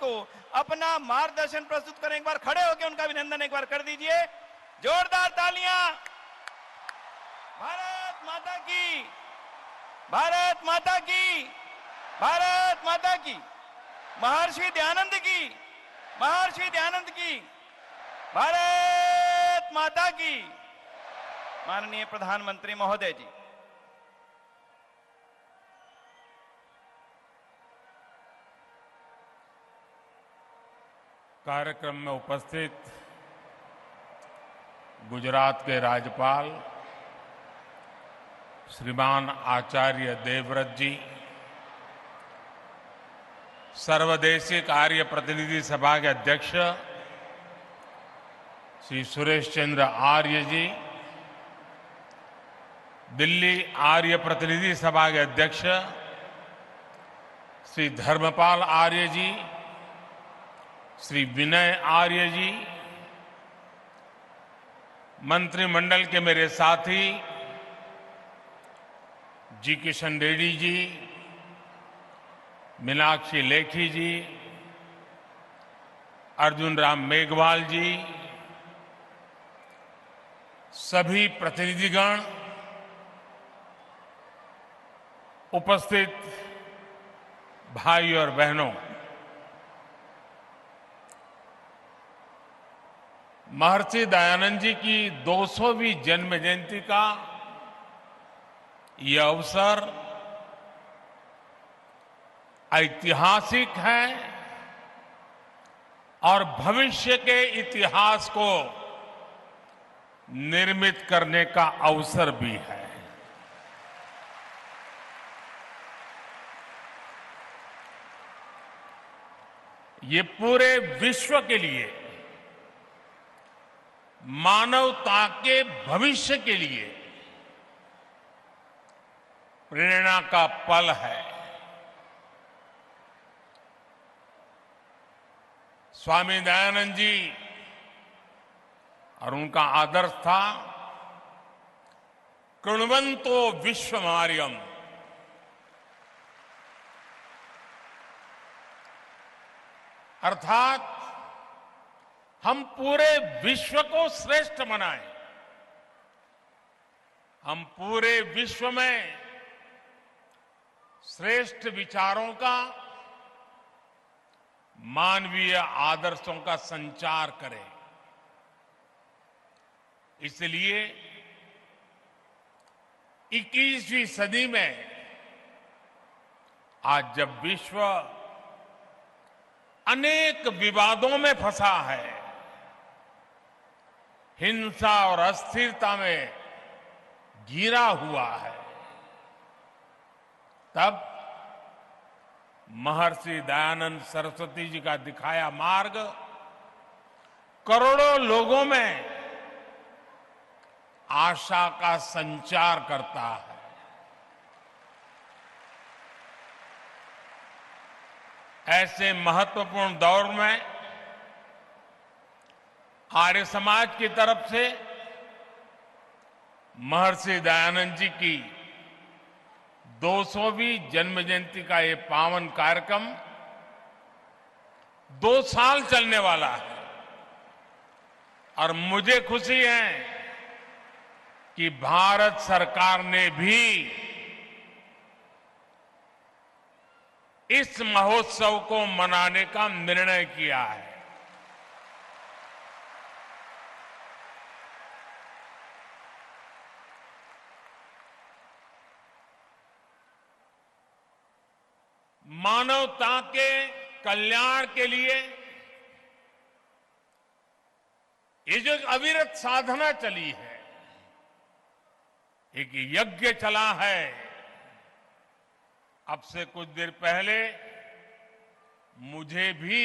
को अपना मार्गदर्शन प्रस्तुत करें। एक बार खड़े होकर उनका अभिनंदन एक बार कर दीजिए। जोरदार तालियां। भारत माता की, भारत माता की, भारत माता की। महर्षि दयानंद की, महर्षि दयानंद की। भारत माता की। माननीय प्रधानमंत्री महोदय जी। कार्यक्रम में उपस्थित गुजरात के राज्यपाल श्रीमान आचार्य देवव्रत जी, सर्वदेशीय कार्य प्रतिनिधि सभा के अध्यक्ष श्री सुरेश चंद्र आर्य जी, दिल्ली आर्य प्रतिनिधि सभा के अध्यक्ष श्री धर्मपाल आर्य जी, श्री विनय आर्य जी, मंत्रिमंडल के मेरे साथी जी किशन रेड्डी जी, मीनाक्षी लेखी जी, अर्जुन राम मेघवाल जी, सभी प्रतिनिधिगण, उपस्थित भाई और बहनों, महर्षि दयानंद जी की 200वीं जन्म जयंती का यह अवसर ऐतिहासिक है और भविष्य के इतिहास को निर्मित करने का अवसर भी है। ये पूरे विश्व के लिए, मानवता के भविष्य के लिए प्रेरणा का पल है। स्वामी दयानंद जी और उनका आदर्श था कृण्वन्तो विश्वमार्यम, अर्थात हम पूरे विश्व को श्रेष्ठ बनाएं। हम पूरे विश्व में श्रेष्ठ विचारों का, मानवीय आदर्शों का संचार करें। इसलिए 21वीं सदी में आज जब विश्व अनेक विवादों में फंसा है, हिंसा और अस्थिरता में घिरा हुआ है, तब महर्षि दयानंद सरस्वती जी का दिखाया मार्ग करोड़ों लोगों में आशा का संचार करता है। ऐसे महत्वपूर्ण दौर में आर्य समाज की तरफ से महर्षि दयानंद जी की 200वीं जन्म जयंती का ये पावन कार्यक्रम 2 साल चलने वाला है और मुझे खुशी है कि भारत सरकार ने भी इस महोत्सव को मनाने का निर्णय किया है। मानवता के कल्याण के लिए ये जो अविरत साधना चली है, एक यज्ञ चला है। अब से कुछ देर पहले मुझे भी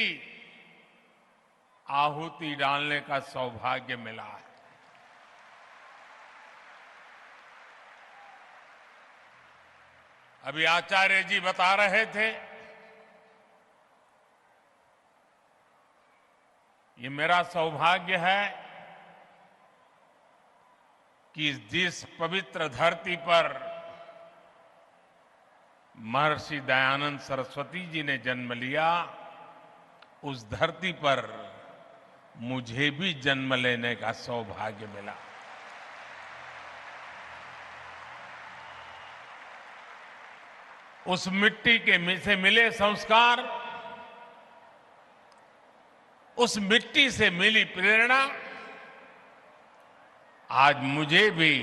आहुति डालने का सौभाग्य मिला है। अभी आचार्य जी बता रहे थे, ये मेरा सौभाग्य है कि जिस पवित्र धरती पर महर्षि दयानंद सरस्वती जी ने जन्म लिया, उस धरती पर मुझे भी जन्म लेने का सौभाग्य मिला। उस मिट्टी के से मिले संस्कार, उस मिट्टी से मिली प्रेरणा आज मुझे भी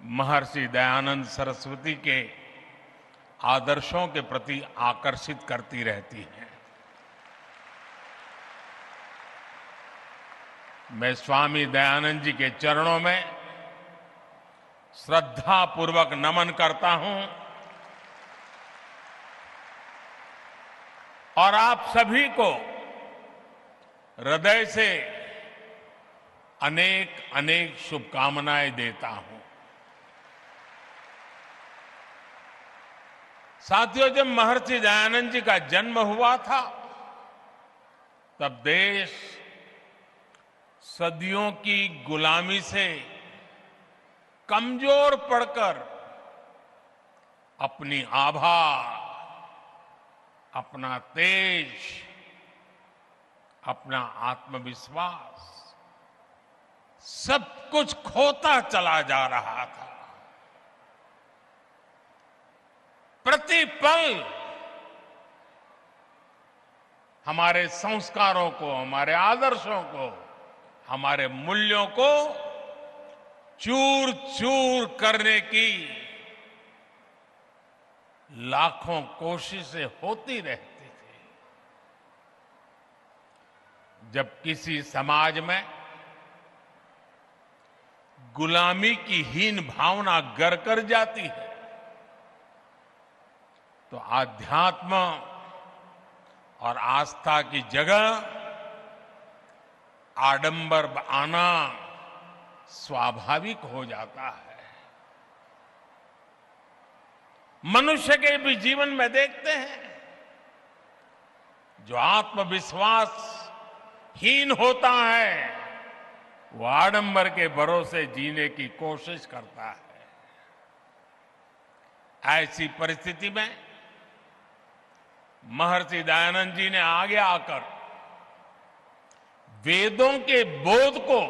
महर्षि दयानंद सरस्वती के आदर्शों के प्रति आकर्षित करती रहती है। मैं स्वामी दयानंद जी के चरणों में श्रद्धा पूर्वक नमन करता हूं और आप सभी को हृदय से अनेक अनेक शुभकामनाएं देता हूं। साथियों, जब महर्षि दयानंद जी का जन्म हुआ था तब देश सदियों की गुलामी से कमजोर पड़कर अपनी आभा, अपना तेज, अपना आत्मविश्वास सब कुछ खोता चला जा रहा था। प्रतिपल हमारे संस्कारों को, हमारे आदर्शों को, हमारे मूल्यों को चूर चूर करने की लाखों कोशिशें होती रहती थी। जब किसी समाज में गुलामी की हीन भावना गर कर जाती है तो आध्यात्म और आस्था की जगह आडंबर आना स्वाभाविक हो जाता है। मनुष्य के भी जीवन में देखते हैं, जो आत्मविश्वास हीन होता है वो आडंबर के भरोसे जीने की कोशिश करता है। ऐसी परिस्थिति में महर्षि दयानंद जी ने आगे आकर वेदों के बोध को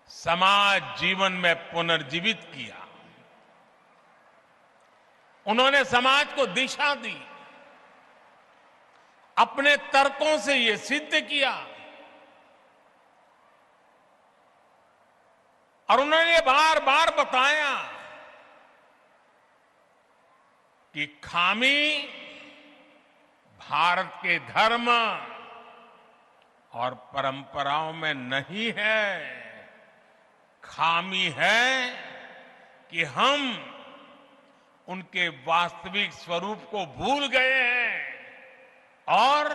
समाज जीवन में पुनर्जीवित किया। उन्होंने समाज को दिशा दी, अपने तर्कों से यह सिद्ध किया और उन्होंने बार बार बताया कि खामी भारत के धर्म और परंपराओं में नहीं है, खामी है कि हम उनके वास्तविक स्वरूप को भूल गए हैं और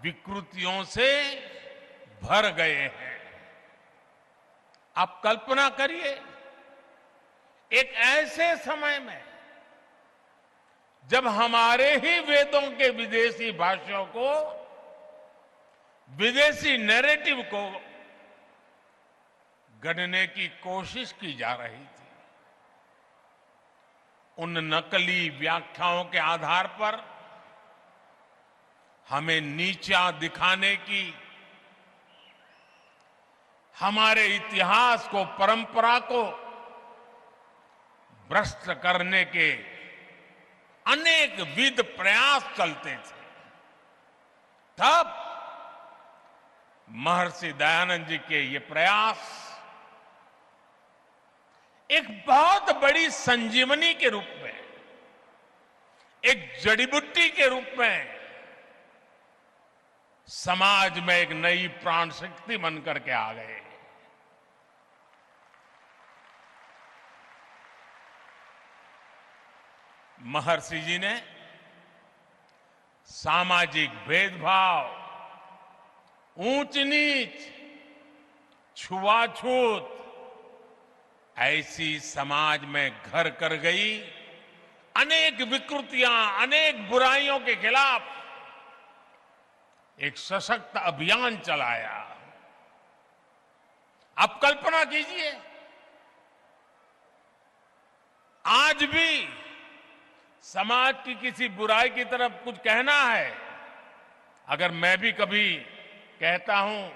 विकृतियों से भर गए हैं। आप कल्पना करिए, एक ऐसे समय में जब हमारे ही वेदों के विदेशी भाषाओं को, विदेशी नैरेटिव को गढ़ने की कोशिश की जा रही थी, उन नकली व्याख्याओं के आधार पर हमें नीचा दिखाने की, हमारे इतिहास को, परंपरा को भ्रष्ट करने के अनेक विध प्रयास चलते थे। तब महर्षि दयानंद जी के ये प्रयास एक बहुत बड़ी संजीवनी के रूप में, एक जड़ी बूटी के रूप में समाज में एक नई प्राण शक्ति बन करके आ गए। महर्षि जी ने सामाजिक भेदभाव, ऊंच नीच, छुआछूत ऐसी समाज में घर कर गई अनेक विकृतियां, अनेक बुराइयों के खिलाफ एक सशक्त अभियान चलाया। आप कल्पना कीजिए, आज भी समाज की किसी बुराई की तरफ कुछ कहना है, अगर मैं भी कभी कहता हूं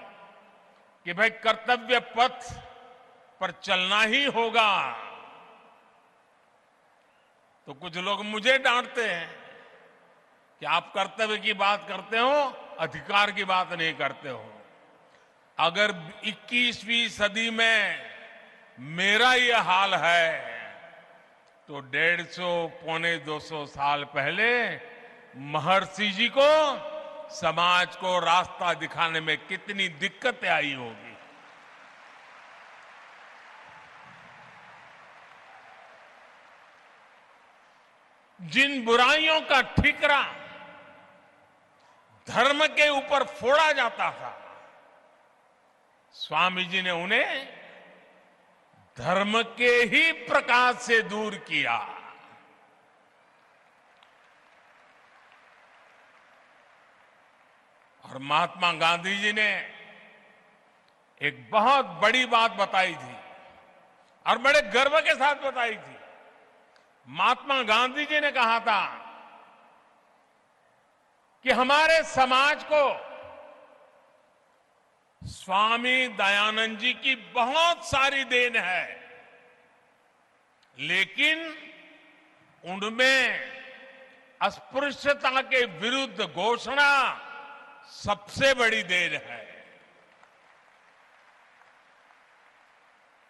कि भाई कर्तव्य पथ पर चलना ही होगा, तो कुछ लोग मुझे डांटते हैं कि आप कर्तव्य की बात करते हो, अधिकार की बात नहीं करते हो। अगर 21वीं सदी में मेरा यह हाल है तो 150 पौने 200 साल पहले महर्षि जी को समाज को रास्ता दिखाने में कितनी दिक्कतें आई होगी। जिन बुराइयों का ठीकरा धर्म के ऊपर फोड़ा जाता था, स्वामी जी ने उन्हें धर्म के ही प्रकाश से दूर किया। और महात्मा गांधी जी ने एक बहुत बड़ी बात बताई थी और बड़े गर्व के साथ बताई थी। महात्मा गांधी जी ने कहा था कि हमारे समाज को स्वामी दयानंद जी की बहुत सारी देन है, लेकिन उनमें अस्पृश्यता के विरुद्ध घोषणा सबसे बड़ी देन है।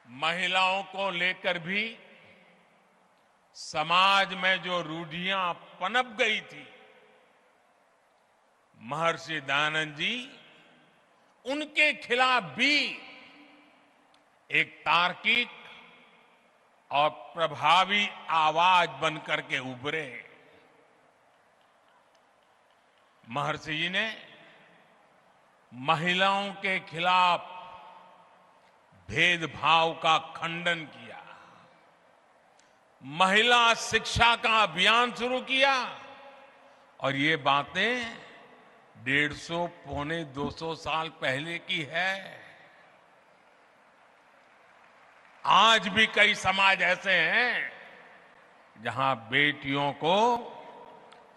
महिलाओं को लेकर भी समाज में जो रूढ़ियां पनप गई थी, महर्षि दयानंद जी उनके खिलाफ भी एक तार्किक और प्रभावी आवाज बनकर के उभरे। महर्षि जी ने महिलाओं के खिलाफ भेदभाव का खंडन किया, महिला शिक्षा का अभियान शुरू किया, और ये बातें 150 पौने 200 साल पहले की है। आज भी कई समाज ऐसे हैं जहां बेटियों को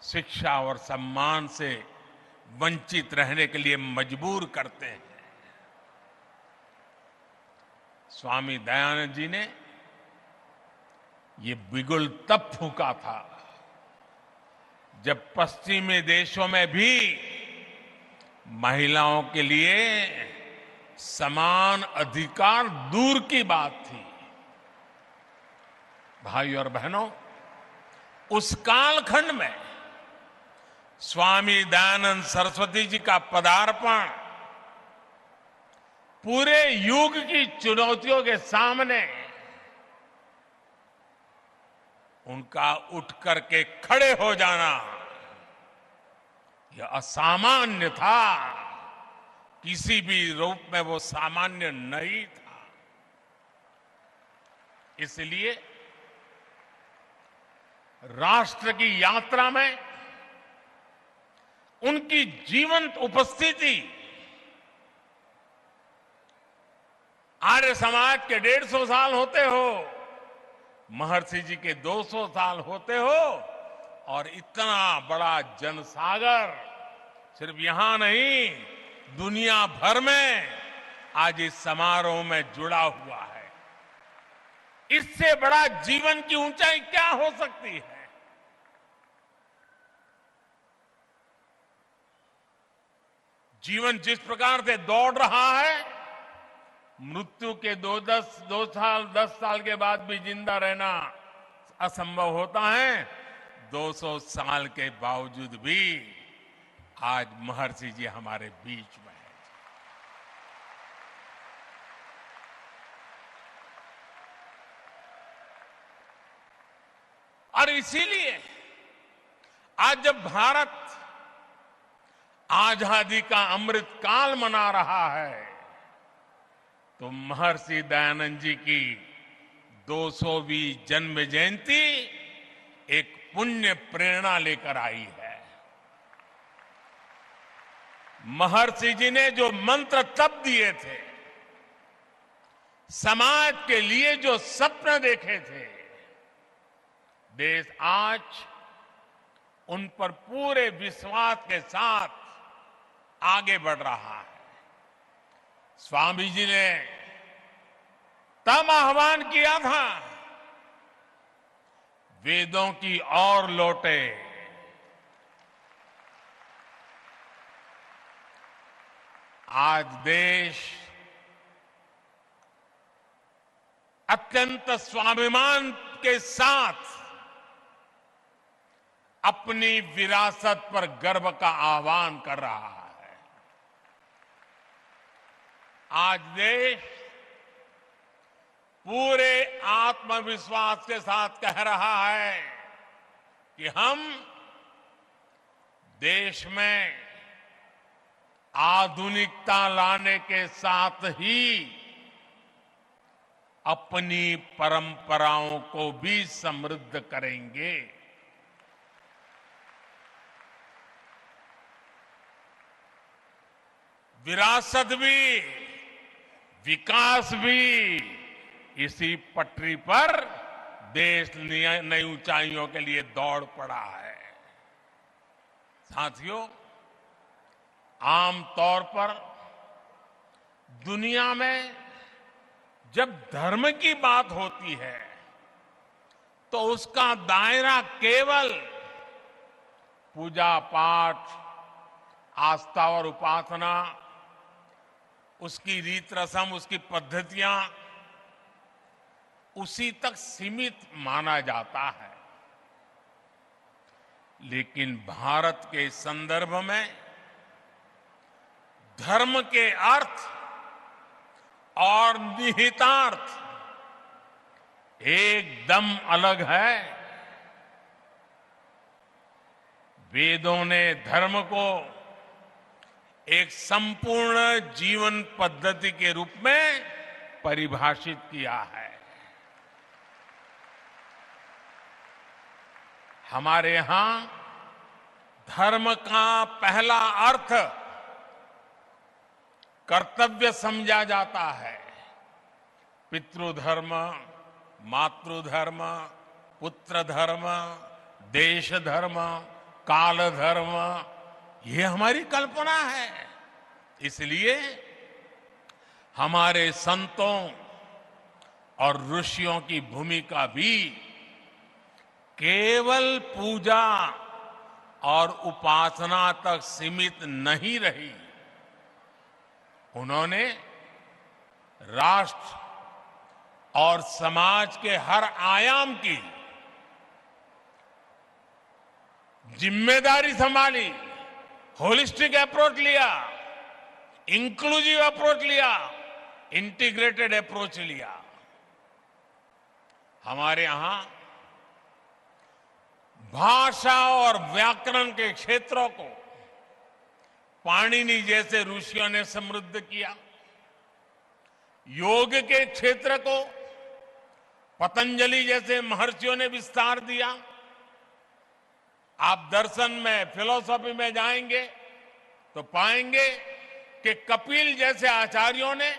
शिक्षा और सम्मान से वंचित रहने के लिए मजबूर करते हैं। स्वामी दयानंद जी ने ये बिगुल तब फूंका था जब पश्चिमी देशों में भी महिलाओं के लिए समान अधिकार दूर की बात थी। भाई और बहनों, उस कालखंड में स्वामी दयानंद सरस्वती जी का पदार्पण पूरे युग की चुनौतियों के सामने उनका उठ करके खड़े हो जाना यह असामान्य था। किसी भी रूप में वो सामान्य नहीं था। इसलिए राष्ट्र की यात्रा में उनकी जीवंत उपस्थिति, आर्य समाज के 150 साल होते हो, महर्षि जी के 200 साल होते हो, और इतना बड़ा जनसागर सिर्फ यहां नहीं, दुनिया भर में आज इस समारोह में जुड़ा हुआ है। इससे बड़ा जीवन की ऊंचाई क्या हो सकती है? जीवन जिस प्रकार से दौड़ रहा है, मृत्यु के 10 साल के बाद भी जिंदा रहना असंभव होता है। 200 साल के बावजूद भी आज महर्षि जी हमारे बीच में हैं। और इसीलिए आज जब भारत आजादी का अमृत काल मना रहा है, तो महर्षि दयानंद जी की 200वीं जन्म जयंती एक पुण्य प्रेरणा लेकर आई है। महर्षि जी ने जो मंत्र तब दिए थे, समाज के लिए जो सपने देखे थे, देश आज उन पर पूरे विश्वास के साथ आगे बढ़ रहा है। स्वामी जी ने तब आह्वान किया था, वेदों की ओर लौटे। आज देश अत्यंत स्वाभिमान के साथ अपनी विरासत पर गर्व का आह्वान कर रहा है। आज देश पूरे आत्मविश्वास के साथ कह रहा है कि हम देश में आधुनिकता लाने के साथ ही अपनी परंपराओं को भी समृद्ध करेंगे। विरासत भी, विकास भी, इसी पटरी पर देश नई ऊंचाइयों के लिए दौड़ पड़ा है। साथियों, आमतौर पर दुनिया में जब धर्म की बात होती है तो उसका दायरा केवल पूजा पाठ, आस्था और उपासना, उसकी रीत रस्म, उसकी पद्धतियां, उसी तक सीमित माना जाता है। लेकिन भारत के संदर्भ में धर्म के अर्थ और निहितार्थ एकदम अलग है। वेदों ने धर्म को एक संपूर्ण जीवन पद्धति के रूप में परिभाषित किया है। हमारे यहां धर्म का पहला अर्थ कर्तव्य समझा जाता है। पितृधर्म, मातृधर्म, पुत्र धर्म, देश धर्म, काल धर्म, ये हमारी कल्पना है। इसलिए हमारे संतों और ऋषियों की भूमिका भी केवल पूजा और उपासना तक सीमित नहीं रही। उन्होंने राष्ट्र और समाज के हर आयाम की जिम्मेदारी संभाली, होलिस्टिक अप्रोच लिया, इंक्लूसिव अप्रोच लिया, इंटीग्रेटेड अप्रोच लिया। हमारे यहां भाषा और व्याकरण के क्षेत्रों को पाणिनि जैसे ऋषियों ने समृद्ध किया। योग के क्षेत्र को पतंजलि जैसे महर्षियों ने विस्तार दिया। आप दर्शन में, फिलॉसफी में जाएंगे तो पाएंगे कि कपिल जैसे आचार्यों ने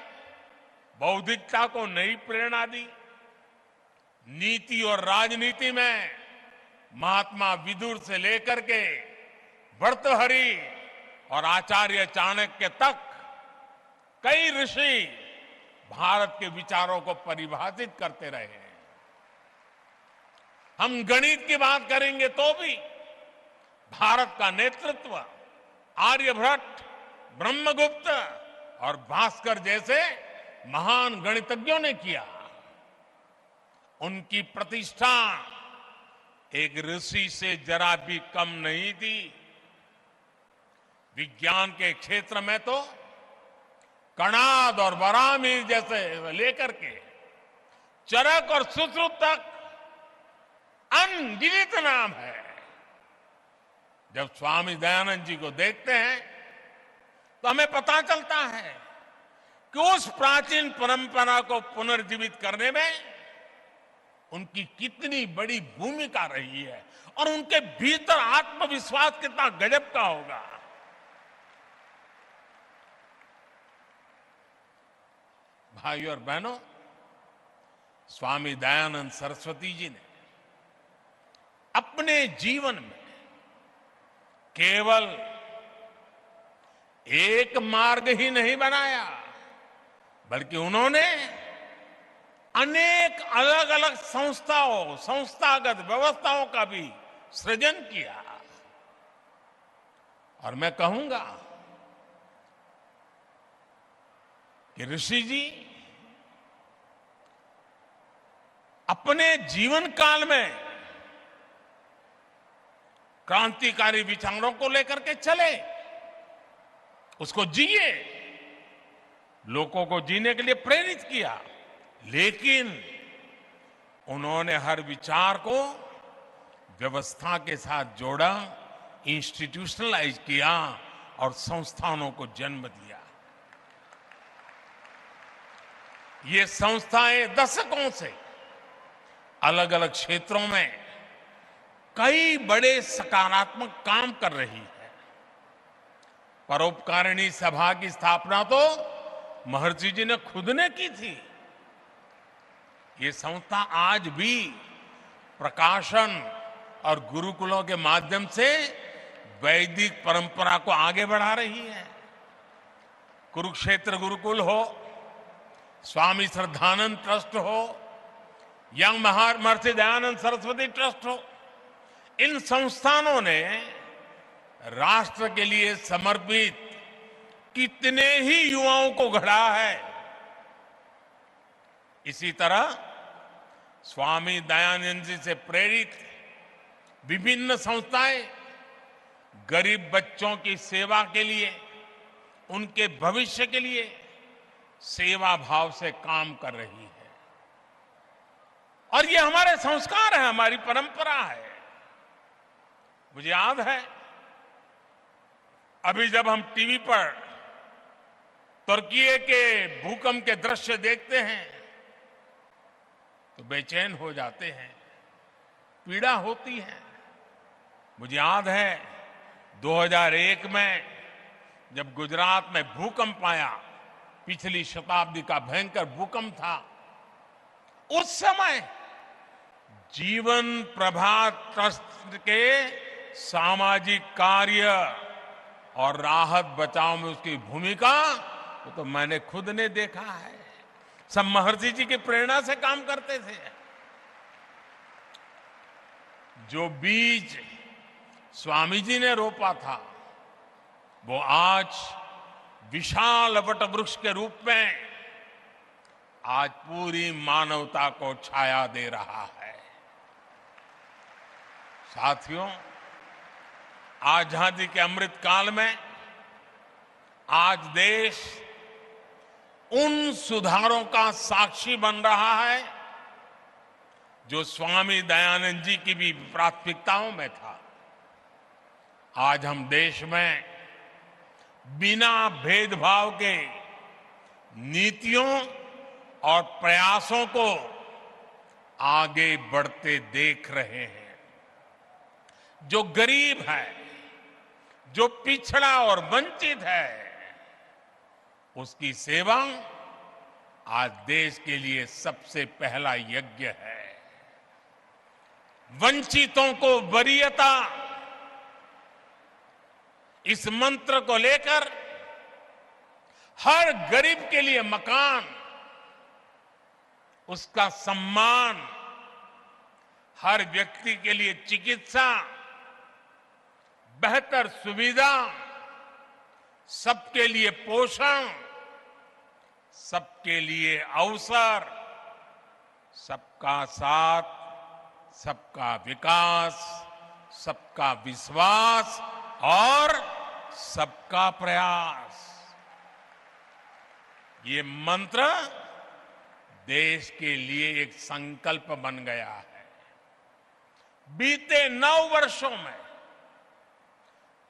बौद्धिकता को नई प्रेरणा दी। नीति और राजनीति में महात्मा विदुर से लेकर के भर्तृहरि और आचार्य चाणक्य तक कई ऋषि भारत के विचारों को परिभाषित करते रहे हैं। हम गणित की बात करेंगे तो भी भारत का नेतृत्व आर्यभट्ट, ब्रह्मगुप्त और भास्कर जैसे महान गणितज्ञों ने किया। उनकी प्रतिष्ठा एक ऋषि से जरा भी कम नहीं थी। विज्ञान के क्षेत्र में तो कणाद और बरामीर जैसे लेकर के चरक और सुश्रुत तक अनगिनत नाम है। जब स्वामी दयानंद जी को देखते हैं तो हमें पता चलता है कि उस प्राचीन परंपरा को पुनर्जीवित करने में उनकी कितनी बड़ी भूमिका रही है और उनके भीतर आत्मविश्वास कितना गजब का होगा। भाइयों और बहनों, स्वामी दयानंद सरस्वती जी ने अपने जीवन में केवल एक मार्ग ही नहीं बनाया, बल्कि उन्होंने अनेक अलग अलग संस्थागत व्यवस्थाओं का भी सृजन किया। और मैं कहूंगा कि ऋषि जी अपने जीवन काल में क्रांतिकारी विचारों को लेकर के चले, उसको जिए, लोगों को जीने के लिए प्रेरित किया, लेकिन उन्होंने हर विचार को व्यवस्था के साथ जोड़ा, इंस्टीट्यूशनलाइज किया और संस्थानों को जन्म दिया। ये संस्थाएं दशकों से अलग अलग क्षेत्रों में कई बड़े सकारात्मक काम कर रही है। परोपकारिणी सभा की स्थापना तो महर्षि जी ने खुद ने की थी। ये संस्था आज भी प्रकाशन और गुरुकुलों के माध्यम से वैदिक परंपरा को आगे बढ़ा रही है। कुरुक्षेत्र गुरुकुल हो, स्वामी श्रद्धानंद ट्रस्ट हो, यंग महर्षि दयानंद सरस्वती ट्रस्ट हो, इन संस्थानों ने राष्ट्र के लिए समर्पित कितने ही युवाओं को गढ़ा है। इसी तरह स्वामी दयानंद जी से प्रेरित विभिन्न संस्थाएं गरीब बच्चों की सेवा के लिए, उनके भविष्य के लिए सेवा भाव से काम कर रही है। और ये हमारे संस्कार है, हमारी परंपरा है। मुझे याद है, अभी जब हम टीवी पर तुर्की के भूकंप के दृश्य देखते हैं तो बेचैन हो जाते हैं, पीड़ा होती है। मुझे याद है 2001 में जब गुजरात में भूकंप आया, पिछली शताब्दी का भयंकर भूकंप था, उस समय जीवन प्रभा ट्रस्ट के सामाजिक कार्य और राहत बचाव में उसकी भूमिका तो मैंने खुद ने देखा है। सब महर्षि जी की प्रेरणा से काम करते थे। जो बीज स्वामी जी ने रोपा था वो आज विशाल वट वृक्ष के रूप में आज पूरी मानवता को छाया दे रहा है। साथियों, आजादी के अमृत काल में आज देश उन सुधारों का साक्षी बन रहा है जो स्वामी दयानंद जी की भी प्राथमिकताओं में था। आज हम देश में बिना भेदभाव के नीतियों और प्रयासों को आगे बढ़ते देख रहे हैं। जो गरीब है, जो पिछड़ा और वंचित है, उसकी सेवा आज देश के लिए सबसे पहला यज्ञ है। वंचितों को वरीयता, इस मंत्र को लेकर हर गरीब के लिए मकान, उसका सम्मान, हर व्यक्ति के लिए चिकित्सा, बेहतर सुविधा, सबके लिए पोषण, सबके लिए अवसर, सबका साथ, सबका विकास, सबका विश्वास और सबका प्रयास, ये मंत्र देश के लिए एक संकल्प बन गया है। बीते 9 वर्षों में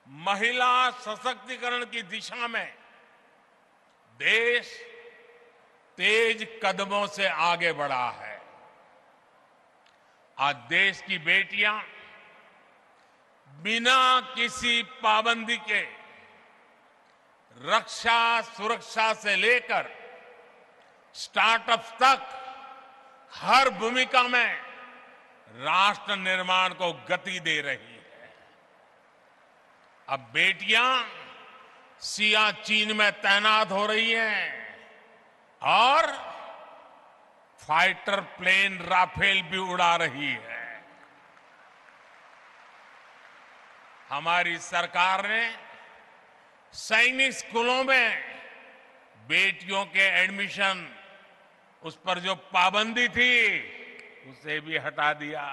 महिला सशक्तिकरण की दिशा में देश तेज कदमों से आगे बढ़ा है। आज देश की बेटियां बिना किसी पाबंदी के रक्षा सुरक्षा से लेकर स्टार्टअप तक हर भूमिका में राष्ट्र निर्माण को गति दे रही है। अब बेटियां सियाचिन में तैनात हो रही हैं और फाइटर प्लेन राफेल भी उड़ा रही है। हमारी सरकार ने सैनिक स्कूलों में बेटियों के एडमिशन, उस पर जो पाबंदी थी उसे भी हटा दिया।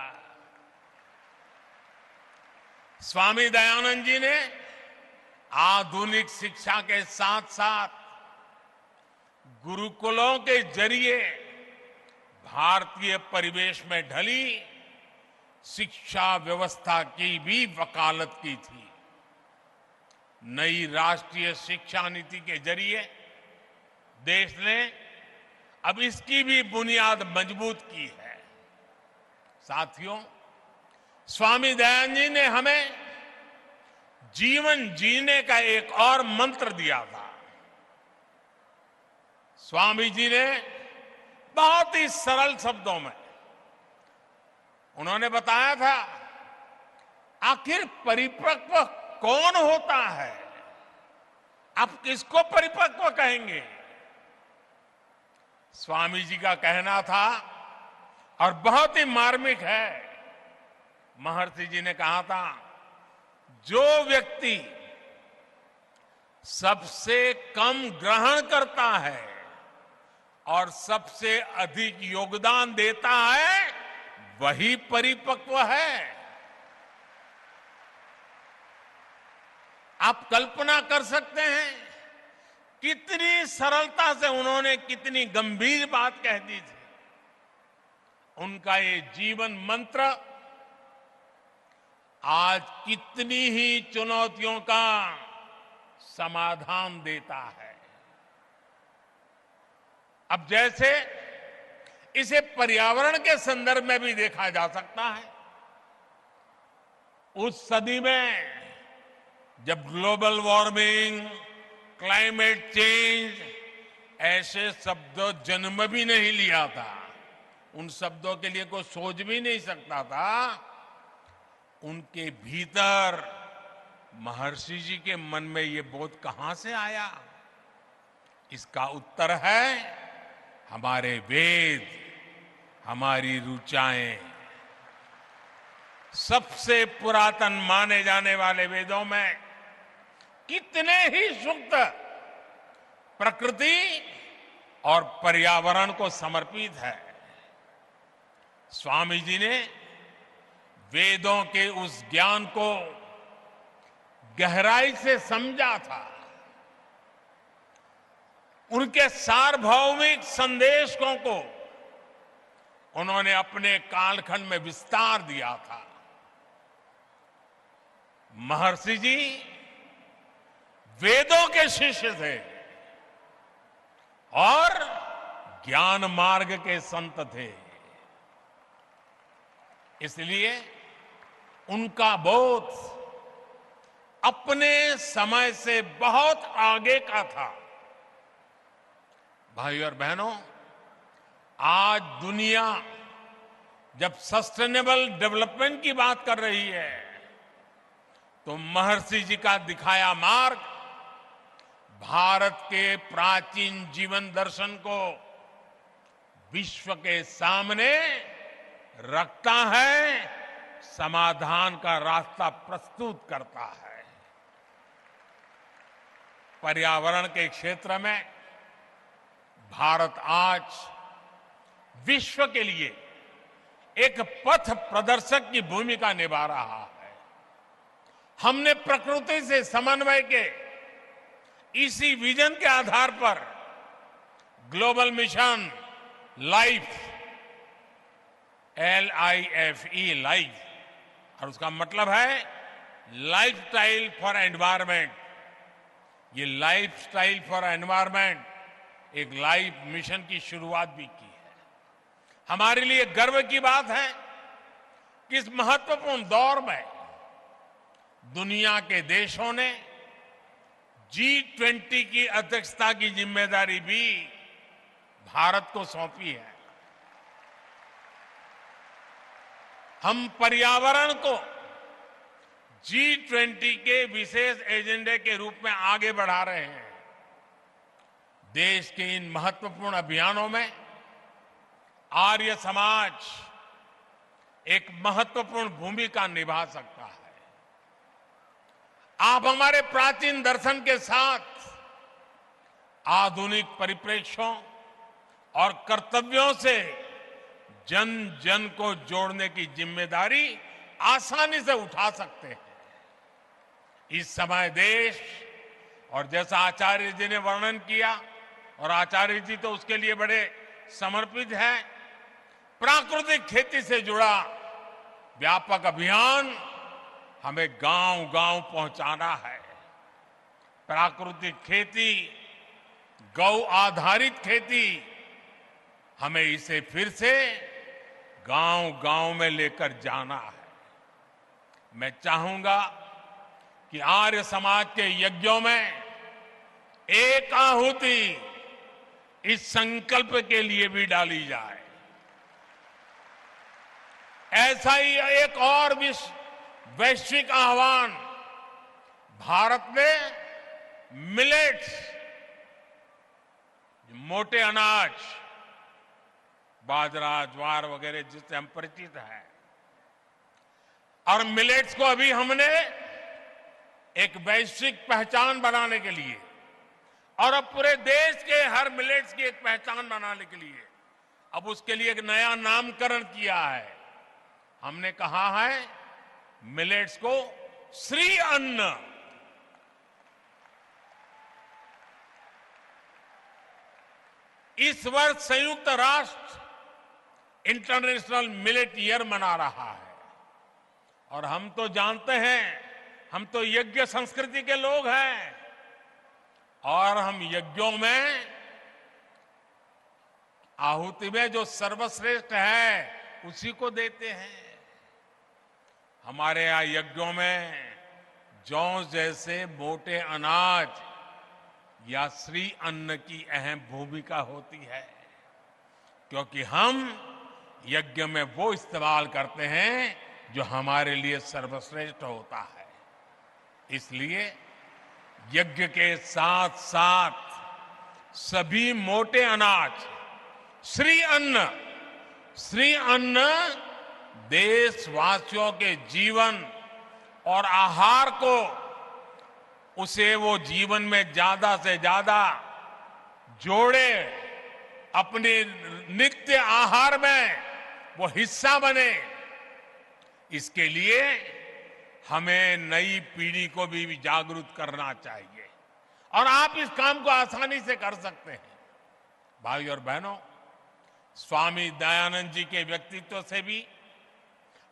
स्वामी दयानंद जी ने आधुनिक शिक्षा के साथ साथ गुरुकुलों के जरिए भारतीय परिवेश में ढली शिक्षा व्यवस्था की भी वकालत की थी। नई राष्ट्रीय शिक्षा नीति के जरिए देश ने अब इसकी भी बुनियाद मजबूत की है। साथियों, स्वामी दयानंद जी ने हमें जीवन जीने का एक और मंत्र दिया था। स्वामी जी ने बहुत ही सरल शब्दों में उन्होंने बताया था, आखिर परिपक्व कौन होता है? आप किसको परिपक्व कहेंगे? स्वामी जी का कहना था और बहुत ही मार्मिक है। महर्षि जी ने कहा था, जो व्यक्ति सबसे कम ग्रहण करता है और सबसे अधिक योगदान देता है, वही परिपक्व है। आप कल्पना कर सकते हैं कितनी सरलता से उन्होंने कितनी गंभीर बात कह दी थी। उनका ये जीवन मंत्र आज कितनी ही चुनौतियों का समाधान देता है। अब जैसे इसे पर्यावरण के संदर्भ में भी देखा जा सकता है। उस सदी में जब ग्लोबल वार्मिंग, क्लाइमेट चेंज ऐसे शब्दों जन्म भी नहीं लिया था, उन शब्दों के लिए कोई सोच भी नहीं सकता था, उनके भीतर महर्षि जी के मन में ये बोध कहां से आया? इसका उत्तर है हमारे वेद, हमारी ऋचाएं। सबसे पुरातन माने जाने वाले वेदों में कितने ही सूक्त प्रकृति और पर्यावरण को समर्पित है। स्वामी जी ने वेदों के उस ज्ञान को गहराई से समझा था। उनके सार्वभौमिक संदेशों को उन्होंने अपने कालखंड में विस्तार दिया था। महर्षि जी वेदों के शिष्य थे और ज्ञान मार्ग के संत थे। इसलिए उनका बोध अपने समय से बहुत आगे का था। भाई और बहनों, आज दुनिया जब सस्टेनेबल डेवलपमेंट की बात कर रही है, तो महर्षि जी का दिखाया मार्ग भारत के प्राचीन जीवन दर्शन को विश्व के सामने रखता है, समाधान का रास्ता प्रस्तुत करता है। पर्यावरण के क्षेत्र में भारत आज विश्व के लिए एक पथ प्रदर्शक की भूमिका निभा रहा है। हमने प्रकृति से समन्वय के इसी विजन के आधार पर global mission life, LIFE, life, और उसका मतलब है लाइफस्टाइल फॉर एनवायरमेंट। ये लाइफस्टाइल फॉर एनवायरमेंट एक लाइफ मिशन की शुरुआत भी की है। हमारे लिए गर्व की बात है कि इस महत्वपूर्ण दौर में दुनिया के देशों ने G20 की अध्यक्षता की जिम्मेदारी भी भारत को सौंपी है। हम पर्यावरण को G20 के विशेष एजेंडे के रूप में आगे बढ़ा रहे हैं। देश के इन महत्वपूर्ण अभियानों में आर्य समाज एक महत्वपूर्ण भूमिका निभा सकता है। आप हमारे प्राचीन दर्शन के साथ आधुनिक परिप्रेक्ष्यों और कर्तव्यों से जन जन को जोड़ने की जिम्मेदारी आसानी से उठा सकते हैं। इस समय देश, और जैसा आचार्य जी ने वर्णन किया, और आचार्य जी तो उसके लिए बड़े समर्पित हैं, प्राकृतिक खेती से जुड़ा व्यापक अभियान हमें गांव-गांव पहुंचाना है। प्राकृतिक खेती, गौ आधारित खेती, हमें इसे फिर से गांव-गांव में लेकर जाना है। मैं चाहूंगा कि आर्य समाज के यज्ञों में एक आहुति इस संकल्प के लिए भी डाली जाए। ऐसा ही एक और वैश्विक आह्वान भारत में मिलेट्स, मोटे अनाज, बाजरा, ज्वार वगैरह जिससे हम परिचित हैं, और मिलेट्स को अभी हमने एक वैश्विक पहचान बनाने के लिए, और अब पूरे देश के हर मिलेट्स की एक पहचान बनाने के लिए अब उसके लिए एक नया नामकरण किया है। हमने कहा है मिलेट्स को श्री अन्न। इस वर्ष संयुक्त राष्ट्र इंटरनेशनल मिलेट ईयर मना रहा है, और हम तो जानते हैं, हम तो यज्ञ संस्कृति के लोग हैं, और हम यज्ञों में आहुति में जो सर्वश्रेष्ठ है उसी को देते हैं। हमारे यहां यज्ञों में जौ जैसे मोटे अनाज या श्री अन्न की अहम भूमिका होती है, क्योंकि हम यज्ञ में वो इस्तेमाल करते हैं जो हमारे लिए सर्वश्रेष्ठ होता है। इसलिए यज्ञ के साथ साथ सभी मोटे अनाज, श्री अन्न देशवासियों के जीवन और आहार को, उसे वो जीवन में ज्यादा से ज्यादा जोड़े, अपने नित्य आहार में वो हिस्सा बने। इसके लिए हमें नई पीढ़ी को भी जागरूक करना चाहिए, और आप इस काम को आसानी से कर सकते हैं। भाई और बहनों, स्वामी दयानंद जी के व्यक्तित्व से भी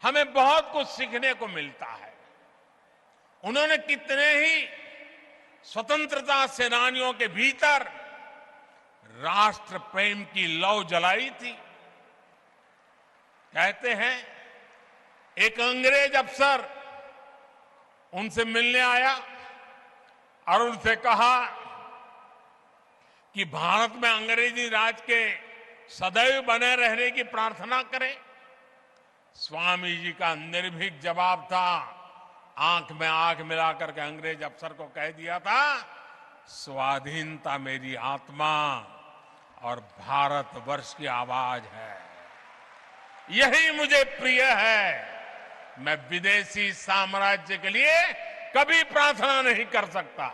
हमें बहुत कुछ सीखने को मिलता है। उन्होंने कितने ही स्वतंत्रता सेनानियों के भीतर राष्ट्र प्रेम की लौ जलाई थी। कहते हैं एक अंग्रेज अफसर उनसे मिलने आया और उनसे कहा कि भारत में अंग्रेजी राज के सदैव बने रहने की प्रार्थना करें। स्वामी जी का निर्भीक जवाब था, आंख में आंख मिलाकर के अंग्रेज अफसर को कह दिया था, स्वाधीनता मेरी आत्मा और भारतवर्ष की आवाज है, यही मुझे प्रिय है। मैं विदेशी साम्राज्य के लिए कभी प्रार्थना नहीं कर सकता।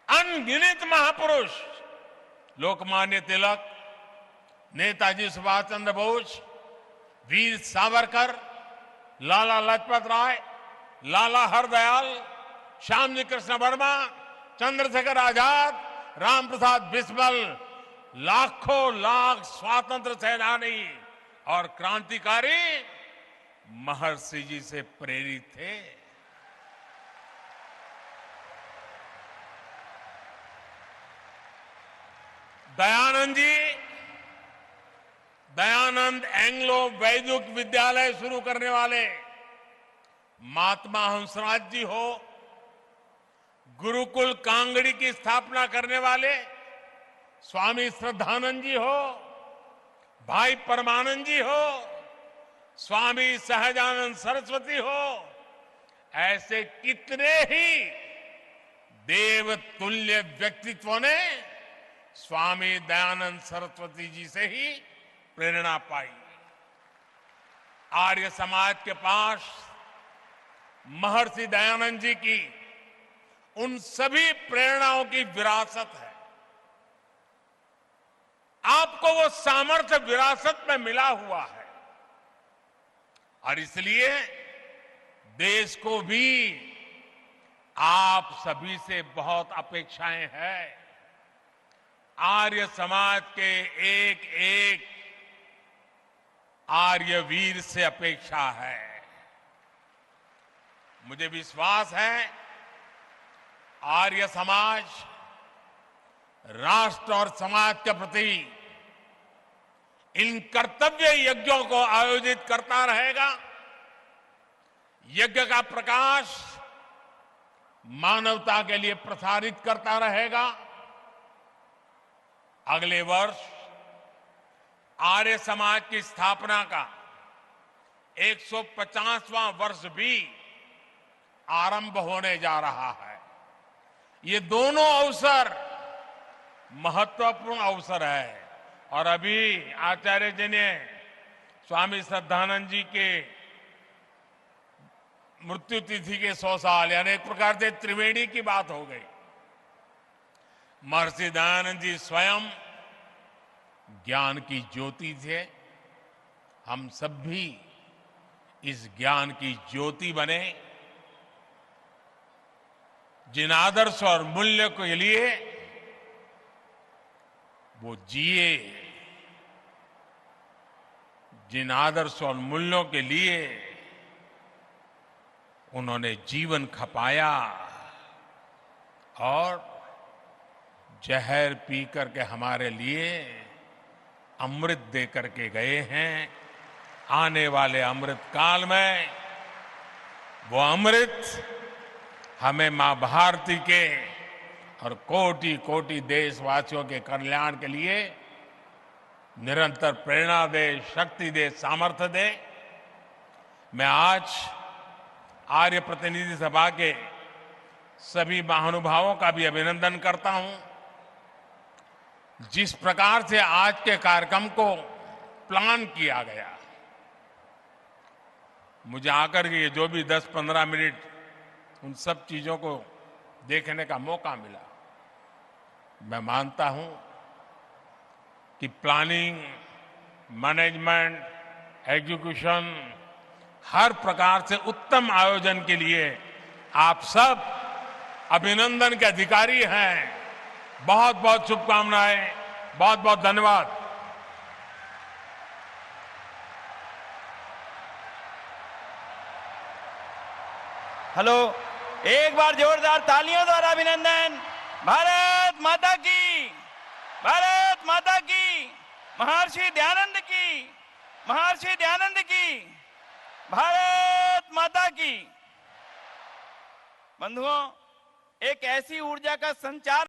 अनगिनत महापुरुष, लोकमान्य तिलक, नेताजी सुभाष चंद्र बोस, वीर सावरकर, लाला लाजपत राय, लाला हरदयाल, श्यामजी कृष्ण वर्मा, चंद्रशेखर आजाद, राम प्रसाद बिस्मिल, लाखों लाख स्वातंत्र सेनानी और क्रांतिकारी महर्षि जी से प्रेरित थे। दयानंद एंग्लो वैदिक विद्यालय शुरू करने वाले महात्मा हंसराज जी हो, गुरुकुल कांगड़ी की स्थापना करने वाले स्वामी श्रद्धानंद जी हो, भाई परमानंद जी हो, स्वामी सहजानंद सरस्वती हो, ऐसे कितने ही देवतुल्य व्यक्तित्वों ने स्वामी दयानंद सरस्वती जी से ही प्रेरणा पाई। आर्य समाज के पास महर्षि दयानंद जी की उन सभी प्रेरणाओं की विरासत है। आपको वो सामर्थ्य विरासत में मिला हुआ है और इसलिए देश को भी आप सभी से बहुत अपेक्षाएं हैं। आर्य समाज के एक एक आर्य वीर से अपेक्षा है। मुझे विश्वास है आर्य समाज राष्ट्र और समाज के प्रति इन कर्तव्य यज्ञों को आयोजित करता रहेगा। यज्ञ का प्रकाश मानवता के लिए प्रसारित करता रहेगा। अगले वर्ष आर्य समाज की स्थापना का 150वां वर्ष भी आरंभ होने जा रहा है। ये दोनों अवसर महत्वपूर्ण अवसर है और अभी आचार्य जी ने स्वामी श्रद्धानंद जी के मृत्यु तिथि के 100 साल यानी एक प्रकार से त्रिवेणी की बात हो गई। महर्षि दयानंद जी स्वयं ज्ञान की ज्योति थे। हम सब भी इस ज्ञान की ज्योति बने। जिन आदर्श और मूल्य के लिए वो जिए, जिन आदर्श और मूल्यों के लिए उन्होंने जीवन खपाया और जहर पी करके हमारे लिए अमृत दे करके गए हैं। आने वाले अमृत काल में वो अमृत हमें मां भारती के और कोटि कोटि देशवासियों के कल्याण के लिए निरंतर प्रेरणा दे, शक्ति दे, सामर्थ्य दे। मैं आज आर्य प्रतिनिधि सभा के सभी महानुभावों का भी अभिनंदन करता हूं। जिस प्रकार से आज के कार्यक्रम को प्लान किया गया, मुझे आकर के जो भी 10-15 मिनट उन सब चीजों को देखने का मौका मिला, मैं मानता हूं कि प्लानिंग, मैनेजमेंट, एग्जीक्यूशन हर प्रकार से उत्तम आयोजन के लिए आप सब अभिनंदन के अधिकारी हैं। बहुत बहुत शुभकामनाएं, बहुत बहुत धन्यवाद। हेलो, एक बार जोरदार तालियों द्वारा अभिनंदन। भारत माता की, भारत माता की, महर्षि दयानंद की, महर्षि दयानंद की, भारत माता की। बंधुओं, एक ऐसी ऊर्जा का संचार